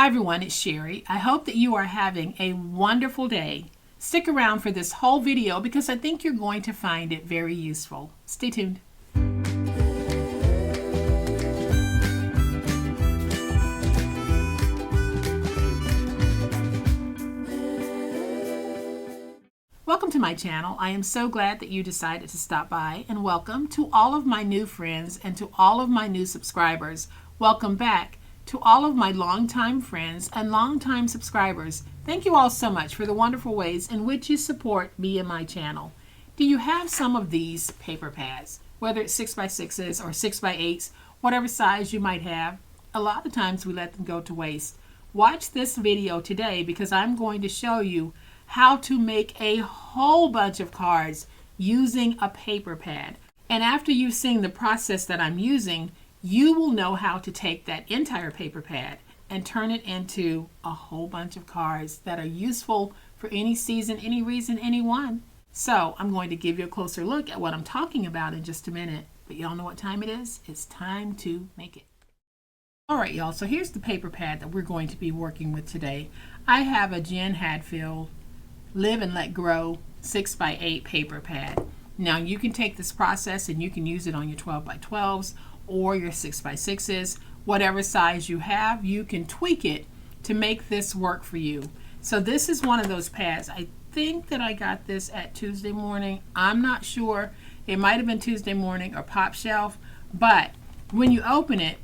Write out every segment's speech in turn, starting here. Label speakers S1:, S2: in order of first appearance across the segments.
S1: Hi everyone, it's Sherry. I hope that you are having a wonderful day. Stick around for this whole video because I think you're going to find it very useful. Stay tuned. Welcome to my channel. I am so glad that you decided to stop by, and welcome to all of my new friends and to all of my new subscribers. Welcome back to all of my longtime friends and longtime subscribers. Thank you all so much for the wonderful ways in which you support me and my channel. Do you have some of these paper pads? Whether it's 6x6s or 6x8s, whatever size you might have, a lot of times we let them go to waste. Watch this video today because I'm going to show you how to make a whole bunch of cards using a paper pad. And after you've seen the process that I'm using, you will know how to take that entire paper pad and turn it into a whole bunch of cards that are useful for any season, any reason, anyone. So I'm going to give you a closer look at what I'm talking about in just a minute. But y'all know what time it is? It's time to make it. All right, y'all, so here's the paper pad that we're going to be working with today. I have a Jen Hadfield Live and Let Grow 6x8 paper pad. Now you can take this process and you can use it on your 12x12s or your 6x6s, whatever size you have. You can tweak it to make this work for you. So this is one of those pads. I think that I got this at Tuesday morning. I'm not sure. It might have been Tuesday morning or Pop Shelf, but when you open it,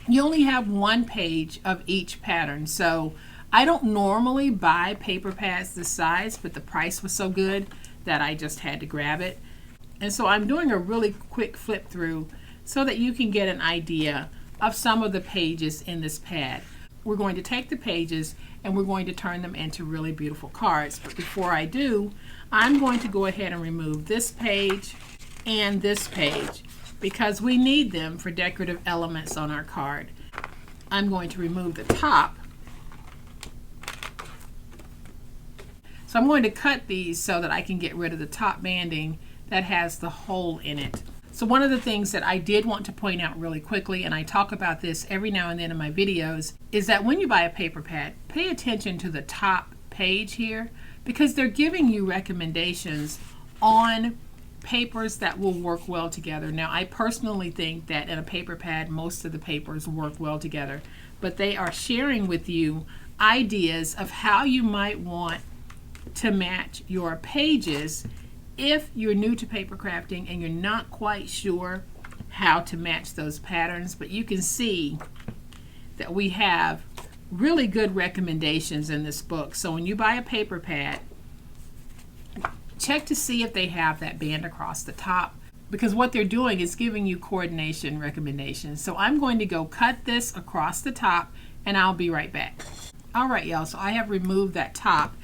S1: you only have one page of each pattern. So I don't normally buy paper pads this size, but the price was so good that I just had to grab it. And so I'm doing a really quick flip through so that you can get an idea of some of the pages in this pad. We're going to take the pages and we're going to turn them into really beautiful cards. But before I do, I'm going to go ahead and remove this page and this page because we need them for decorative elements on our card. I'm going to remove the top. So I'm going to cut these so that I can get rid of the top banding that has the hole in it. So one of the things that I did want to point out really quickly, and I talk about this every now and then in my videos, is that when you buy a paper pad, pay attention to the top page here because they're giving you recommendations on papers that will work well together. Now, I personally think that in a paper pad, most of the papers work well together, but they are sharing with you ideas of how you might want to match your pages if you're new to paper crafting and you're not quite sure how to match those patterns. But you can see that we have really good recommendations in this book. So when you buy a paper pad, check to see if they have that band across the top, because what they're doing is giving you coordination recommendations. So I'm going to go cut this across the top and I'll be right back. All right, y'all, so I have removed that top.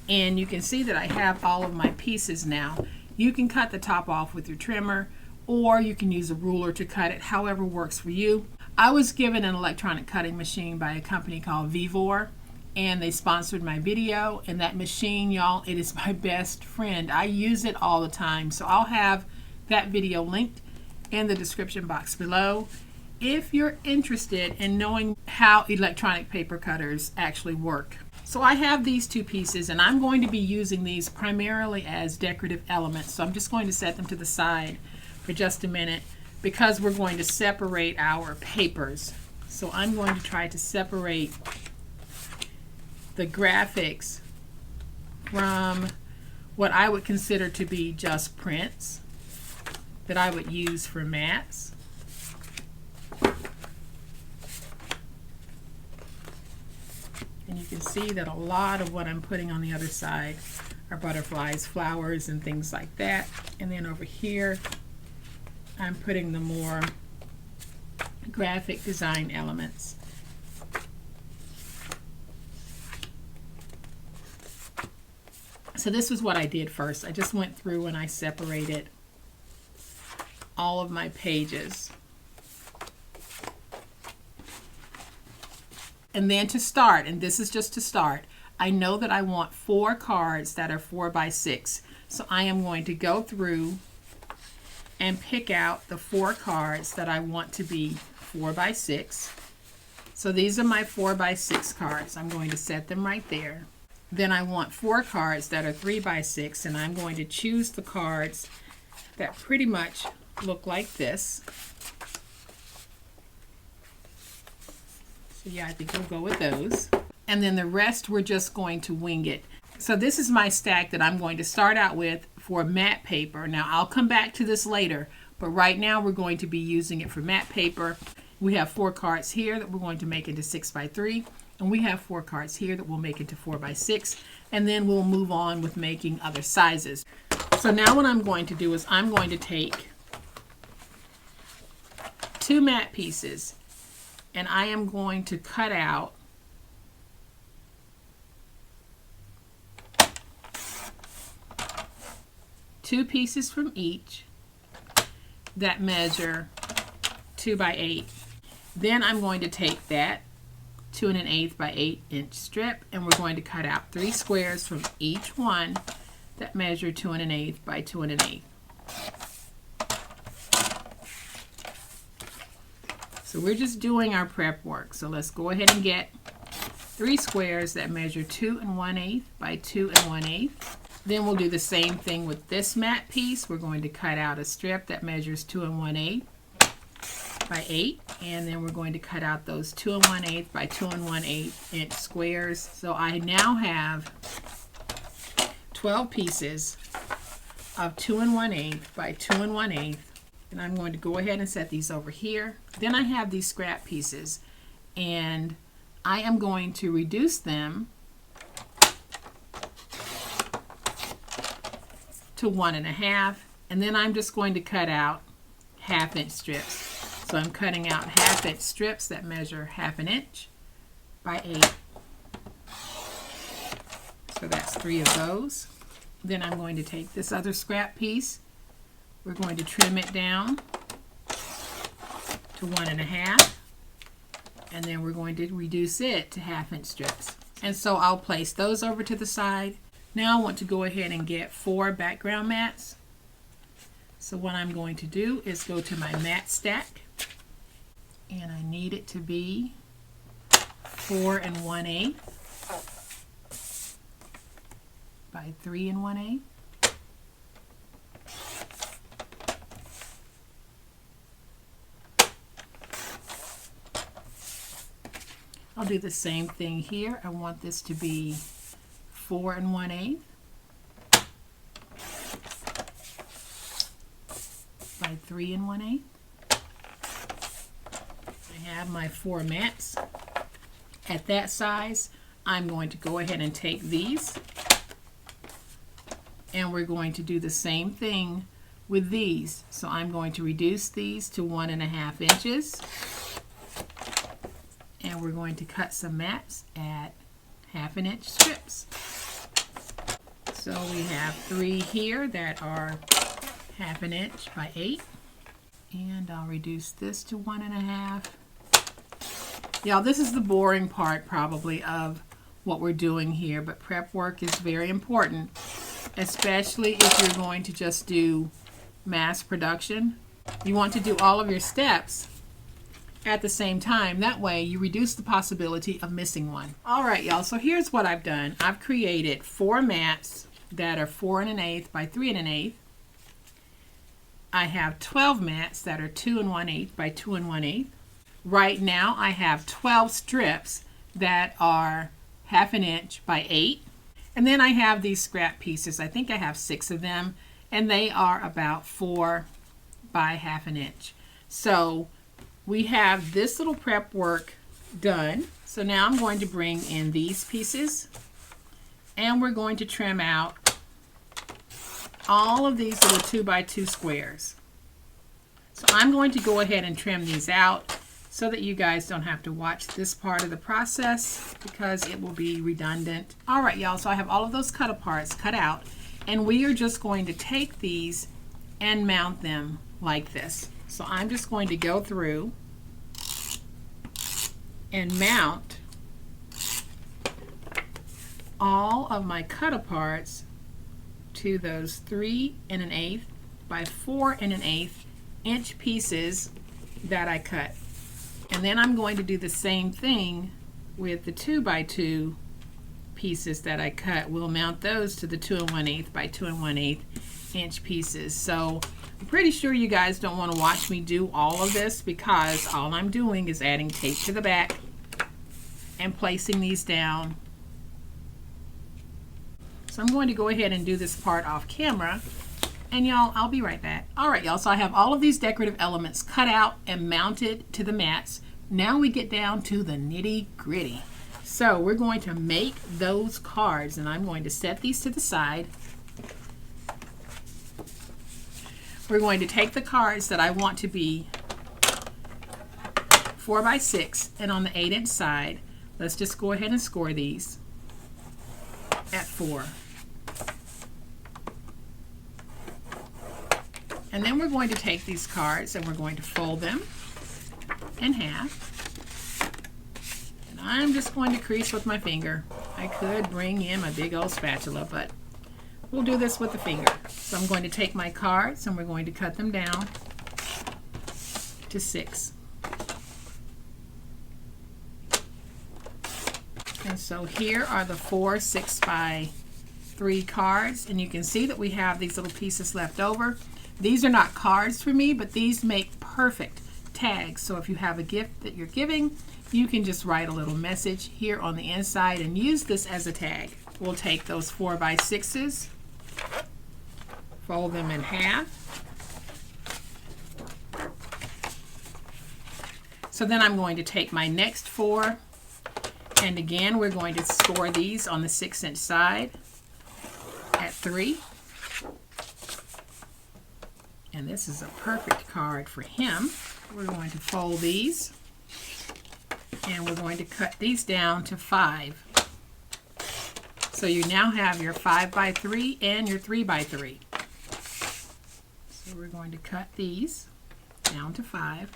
S1: And you can see that I have all of my pieces now. You can cut the top off with your trimmer, or you can use a ruler to cut it, however works for you. I was given an electronic cutting machine by a company called Vivor, and they sponsored my video. And that machine, y'all, it is my best friend. I use it all the time. So I'll have that video linked in the description box below if you're interested in knowing how electronic paper cutters actually work. So I have these two pieces and I'm going to be using these primarily as decorative elements. So I'm just going to set them to the side for just a minute because we're going to separate our papers. So I'm going to try to separate the graphics from what I would consider to be just prints that I would use for mats. And you can see that a lot of what I'm putting on the other side are butterflies, flowers, and things like that. And then over here, I'm putting the more graphic design elements. So this was what I did first. I just went through and I separated all of my pages. And then to start, and this is just to start, I know that I want 4 cards that are 4x6. So I am going to go through and pick out the 4 cards that I want to be 4x6. So these are my 4x6 cards. I'm going to set them right there. Then I want 4 cards that are 3x6, and I'm going to choose the cards that pretty much look like this. So yeah, I think we'll go with those. And then the rest we're just going to wing it. So this is my stack that I'm going to start out with for matte paper. Now I'll come back to this later, but right now we're going to be using it for matte paper. We have 4 cards here that we're going to make into 6x3, and we have 4 cards here that we'll make into 4x6, and then we'll move on with making other sizes. So now what I'm going to do is I'm going to take 2 matte pieces, and I am going to cut out two pieces from each that measure 2x8. Then I'm going to take that 2 1/8 by 8 inch strip, and we're going to cut out 3 squares from each one that measure 2 1/8 by 2 1/8. So we're just doing our prep work. So let's go ahead and get 3 squares that measure 2 1/8 by 2 1/8. Then we'll do the same thing with this matte piece. We're going to cut out a strip that measures 2 1/8 by 8, and then we're going to cut out those 2 1/8 by 2 1/8 inch squares. So I now have 12 pieces of 2 1/8 by 2 1/8, and I'm going to go ahead and set these over here. Then I have these scrap pieces, and I am going to reduce them to 1 1/2, and then I'm just going to cut out 1/2 inch strips. So I'm cutting out 1/2 inch strips that measure 1/2 inch by 8. So that's 3 of those. Then I'm going to take this other scrap piece. We're going to trim it down to 1 1/2, and then we're going to reduce it to 1/2 inch strips. And so I'll place those over to the side. Now I want to go ahead and get 4 background mats. So what I'm going to do is go to my mat stack, and I need it to be 4 1/8 by 3 1/8. I'll do the same thing here. I want this to be 4 1/8 by 3 1/8. I have my 4 mats at that size. I'm going to go ahead and take these, and we're going to do the same thing with these. So I'm going to reduce these to 1 1/2 inches, and we're going to cut some mats at 1/2 inch strips. So we have 3 here that are 1/2 inch by 8, and I'll reduce this to 1 1/2. Y'all, this is the boring part probably of what we're doing here, but prep work is very important, especially if you're going to just do mass production. You want to do all of your steps at the same time. That way you reduce the possibility of missing one. All right, y'all, so here's what I've done. I've created 4 mats that are 4 1/8 by 3 1/8. I have 12 mats that are 2 1/8 by 2 1/8. Right now I have 12 strips that are 1/2 inch by 8. And then I have these scrap pieces. I think I have 6 of them, and they are about 4 by 1/2 inch. So we have this little prep work done. So now I'm going to bring in these pieces, and we're going to trim out all of these little 2 by 2 squares. So I'm going to go ahead and trim these out so that you guys don't have to watch this part of the process because it will be redundant. All right, y'all, so I have all of those cut aparts cut out, and we are just going to take these and mount them like this. So I'm just going to go through and mount all of my cut aparts to those 3 1/8 by 4 1/8 inch pieces that I cut. And then I'm going to do the same thing with the 2x2 pieces that I cut. We'll mount those to the 2 1/8 by 2 1/8 inch pieces. So I'm pretty sure you guys don't want to watch me do all of this, because all I'm doing is adding tape to the back and placing these down. So I'm going to go ahead and do this part off camera, and y'all, I'll be right back. All right, y'all, so I have all of these decorative elements cut out and mounted to the mats. Now we get down to the nitty-gritty. So we're going to make those cards, and I'm going to set these to the side. We're going to take the cards that I want to be 4 by 6, and on the 8-inch side, let's just go ahead and score these at 4. And then we're going to take these cards and we're going to fold them in half. And I'm just going to crease with my finger. I could bring in my big old spatula, but we'll do this with the finger. So I'm going to take my cards and we're going to cut them down to 6. And so here are the 4 6x3 cards, and you can see that we have these little pieces left over. These are not cards for me, but these make perfect tags. So if you have a gift that you're giving, you can just write a little message here on the inside and use this as a tag. We'll take those 4 by 6s, fold them in half. So then I'm going to take my next 4, and again we're going to score these on the 6-inch side at 3. And this is a perfect card for him. We're going to fold these, and we're going to cut these down to 5. So you now have your 5 by 3 and your 3 by 3. So we're going to cut these down to 5.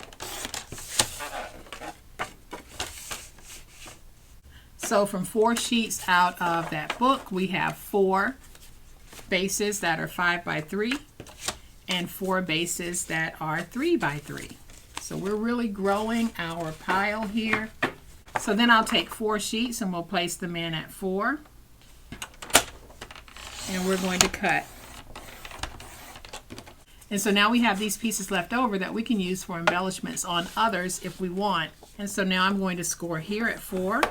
S1: So from 4 sheets out of that book, we have 4 bases that are 5 by 3 and 4 bases that are 3 by 3. So we're really growing our pile here. So then I'll take 4 sheets and we'll place them in at 4. And we're going to cut. And so now we have these pieces left over that we can use for embellishments on others if we want. And so now I'm going to score here at 4.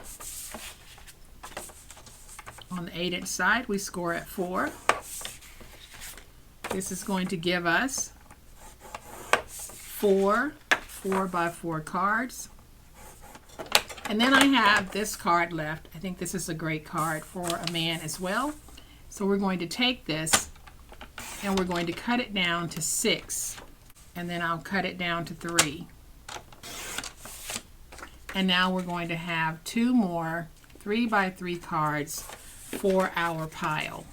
S1: On the 8-inch side, we score at 4. This is going to give us 4 4x4 cards. And then I have this card left. I think this is a great card for a man as well. So we're going to take this and we're going to cut it down to 6. And then I'll cut it down to 3. And now we're going to have 2 more 3x3 cards for our pile.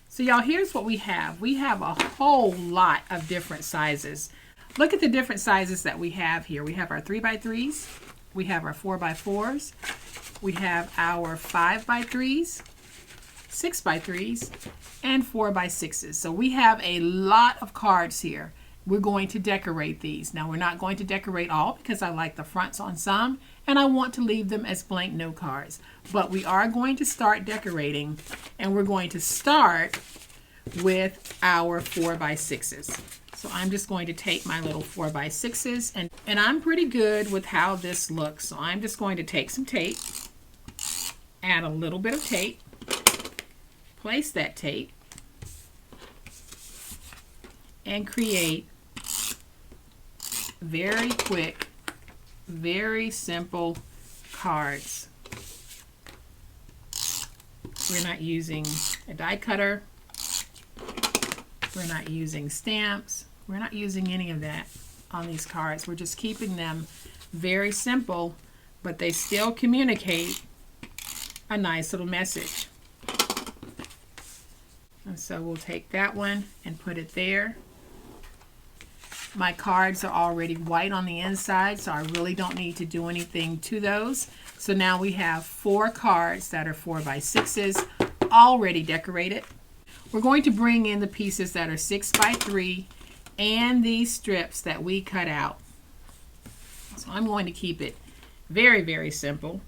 S1: So y'all, here's what we have. We have a whole lot of different sizes. Look at the different sizes that we have here. We have our 3x3s, we have our 4x4s, we have our 5x3s, 6x3s, and 4x6s. So we have a lot of cards here. We're going to decorate these. Now we're not going to decorate all because I like the fronts on some and I want to leave them as blank note cards. But we are going to start decorating, and we're going to start with our 4x6s. So I'm just going to take my little 4x6s, and I'm pretty good with how this looks. So I'm just going to take some tape, add a little bit of tape, place that tape, and create very quick, very simple cards. We're not using a die cutter. We're not using stamps. We're not using any of that on these cards. We're just keeping them very simple, but they still communicate a nice little message. And so we'll take that one and put it there. My cards are already white on the inside, so I really don't need to do anything to those. So now we have 4 cards that are 4x6s already decorated. We're going to bring in the pieces that are 6x3 and these strips that we cut out. So I'm going to keep it very, very simple.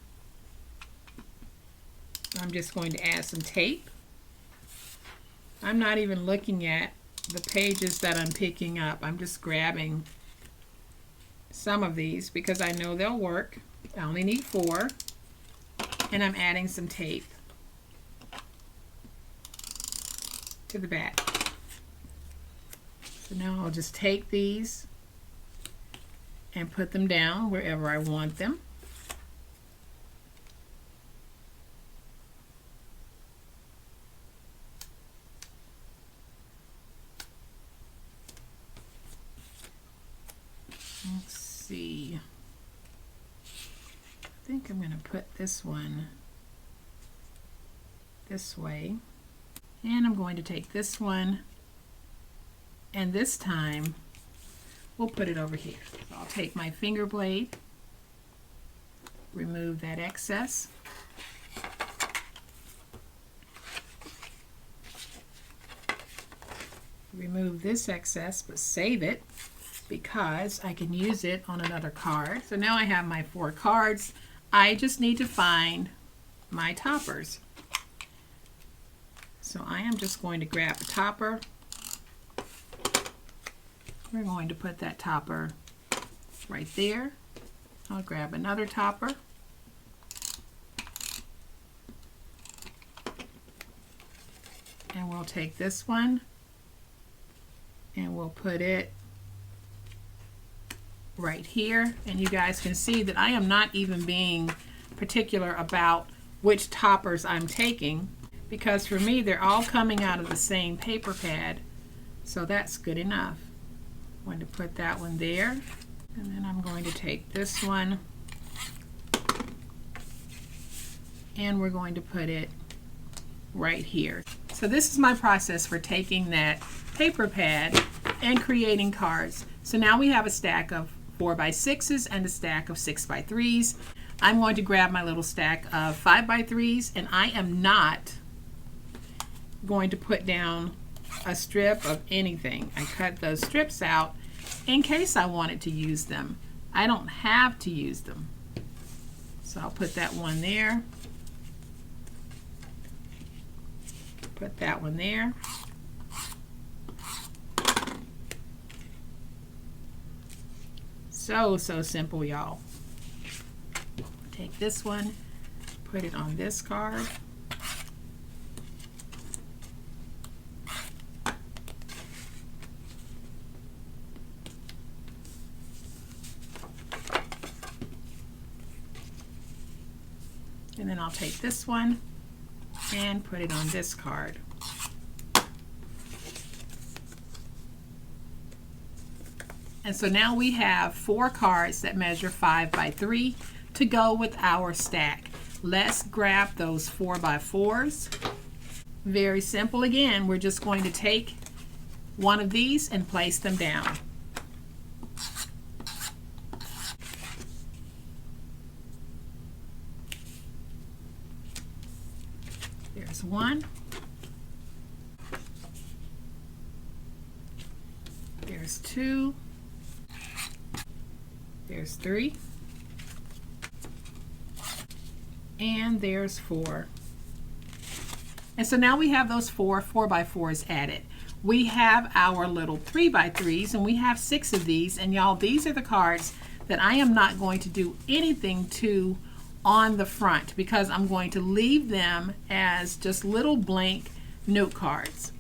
S1: I'm just going to add some tape. I'm not even looking at the pages that I'm picking up. I'm just grabbing some of these because I know they'll work. I only need 4. And I'm adding some tape to the back. So now I'll just take these and put them down wherever I want them. Let's see. I think I'm going to put this one this way. And I'm going to take this one, and this time we'll put it over here. So I'll take my finger blade, remove that excess. Remove this excess, but save it because I can use it on another card. So now I have my 4 cards. I just need to find my toppers. So I am just going to grab a topper. We're going to put that topper right there. I'll grab another topper. And we'll take this one and we'll put it right here. And you guys can see that I am not even being particular about which toppers I'm taking, because for me they're all coming out of the same paper pad, so that's good enough. I'm going to put that one there, and then I'm going to take this one and we're going to put it right here. So this is my process for taking that paper pad and creating cards. So now we have a stack of 4x6s and a stack of 6x3s. I'm going to grab my little stack of 5x3s, and I am not going to put down a strip of anything. I cut those strips out in case I wanted to use them. I don't have to use them. So I'll put that one there. Put that one there. So simple, y'all. Take this one, put it on this card. And then I'll take this one and put it on this card. And so now we have 4 cards that measure 5x3 to go with our stack. Let's grab those 4x4s. Very simple again. We're just going to take one of these and place them down. There's one. There's 2. There's 3. And there's 4. And so now we have those 4 4x4s added. We have our little 3x3s, and we have 6 of these. And y'all, these are the cards that I am not going to do anything to on the front, because I'm going to leave them as just little blank note cards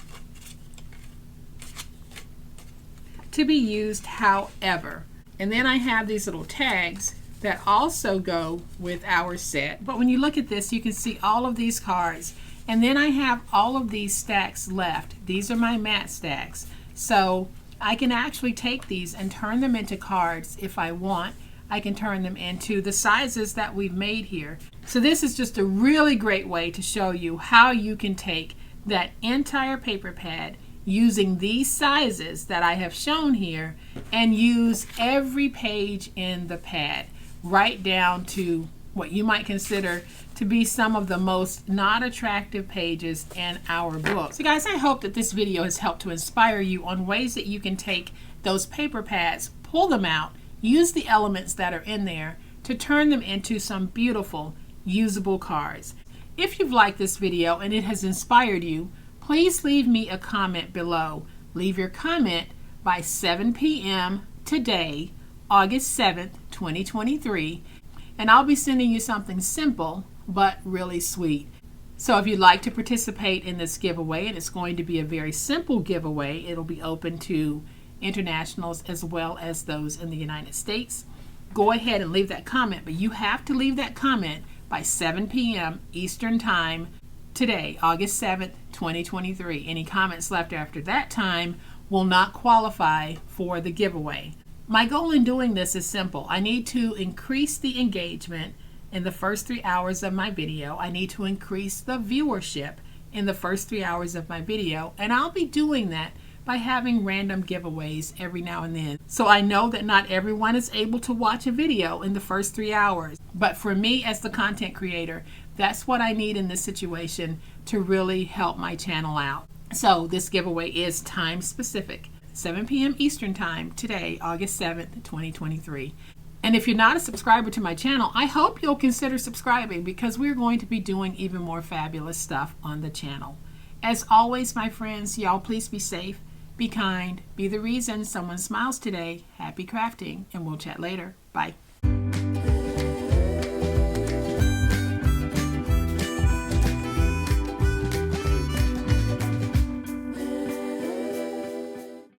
S1: to be used however. And then I have these little tags that also go with our set. But when you look at this, you can see all of these cards. And then I have all of these stacks left. These are my mat stacks. So I can actually take these and turn them into cards if I want. I can turn them into the sizes that we've made here. So this is just a really great way to show you how you can take that entire paper pad using these sizes that I have shown here and use every page in the pad, right down to what you might consider to be some of the most not attractive pages in our book. So guys, I hope that this video has helped to inspire you on ways that you can take those paper pads, pull them out, use the elements that are in there to turn them into some beautiful, usable cards. If you've liked this video and it has inspired you, please leave me a comment below. Leave your comment by 7 p.m. today, August 7th, 2023, and I'll be sending you something simple but really sweet. So if you'd like to participate in this giveaway, and it's going to be a very simple giveaway, it'll be open to internationals as well as those in the United States, go ahead and leave that comment, but you have to leave that comment by 7 p.m. Eastern Time today, August 7th, 2023. Any comments left after that time will not qualify for the giveaway. My goal in doing this is simple. I need to increase the engagement in the first 3 hours of my video. I need to increase the viewership in the first 3 hours of my video, and I'll be doing that by having random giveaways every now and then. So I know that not everyone is able to watch a video in the first 3 hours, but for me as the content creator, that's what I need in this situation to really help my channel out. So this giveaway is time specific, 7 p.m. Eastern Time today, August 7th, 2023. And if you're not a subscriber to my channel, I hope you'll consider subscribing, because we're going to be doing even more fabulous stuff on the channel. As always, my friends, y'all please be safe, be kind, be the reason someone smiles today. Happy crafting, and we'll chat later. Bye.